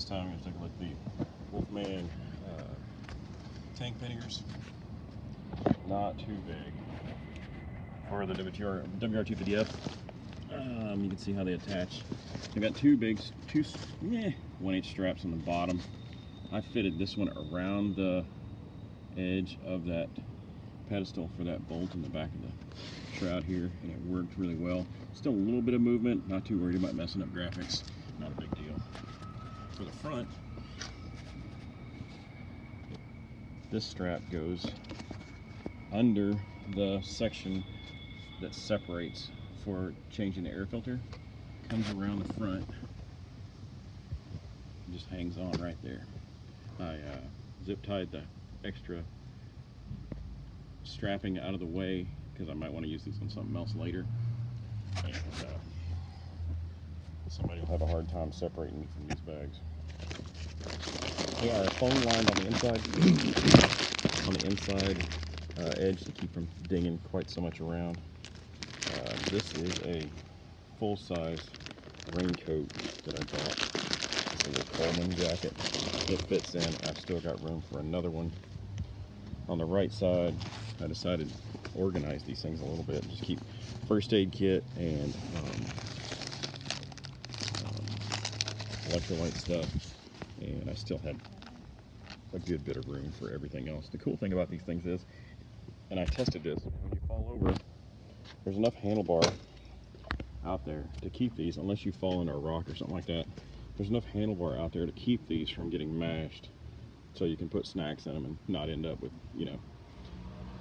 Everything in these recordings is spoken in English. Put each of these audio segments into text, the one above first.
This time I'm going to take a look at the Wolfman tank panniers. Not too big for the WR250F. You can see how they attach. They've got two 1/8 straps on the bottom. I fitted this one around the edge of that pedestal for that bolt in the back of the shroud here, and it worked really well. Still a little bit of movement, not too worried about messing up graphics, not a big deal. For the front, this strap goes under the section that separates for changing the air filter, comes around the front, just hangs on right there. I zip tied the extra strapping out of the way because I might want to use these on something else later, and somebody will have a hard time separating me from these bags. They are foam lined on the inside, on the inside edge to keep from dinging quite so much around. This is a full-size raincoat that I bought. This is a Coleman jacket. It fits in. I've still got room for another one. On the right side, I decided to organize these things a little bit. Just keep first aid kit and electrolyte stuff. And I still had a good bit of room for everything else. The cool thing about these things is, and I tested this, when you fall over, there's enough handlebar out there to keep these, unless you fall into a rock or something like that. There's enough handlebar out there to keep these from getting mashed, so you can put snacks in them and not end up with, you know,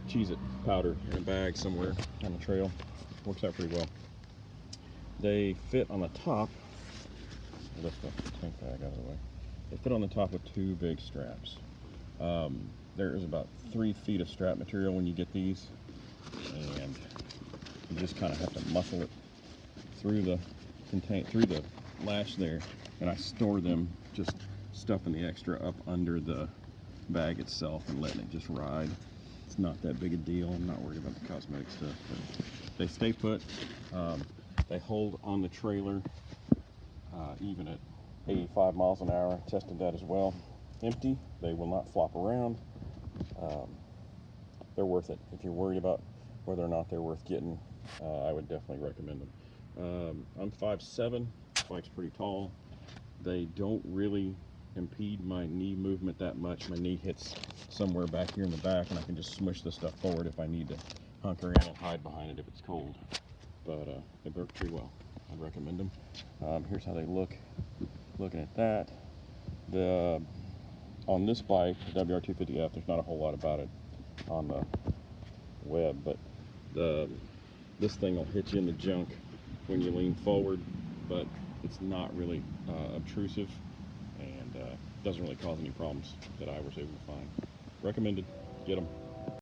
Cheez-It powder in a bag somewhere on the trail. Works out pretty well. They fit on the top. I'll lift the tank bag out of the way. They fit on the top with two big straps. There is about 3 feet of strap material when you get these, and you just kind of have to muscle it through the latch there, and I store them just stuffing the extra up under the bag itself and letting it just ride. It's not that big a deal. I'm not worried about the cosmetic stuff, but they stay put. They hold on the trailer even at 85 miles an hour. Tested that as well. Empty, they will not flop around. They're worth it. If you're worried about whether or not they're worth getting, I would definitely recommend them. I'm 5'7", bike's pretty tall. They don't really impede my knee movement that much. My knee hits somewhere back here in the back, and I can just smush the stuff forward if I need to hunker in and hide behind it if it's cold. But they work pretty well. I'd recommend them. Here's how they look. Looking at that, on this bike, the WR250F, there's not a whole lot about it on the web, but this thing will hit you in the junk when you lean forward, but it's not really obtrusive, and doesn't really cause any problems that I was able to find. Recommended. Get them.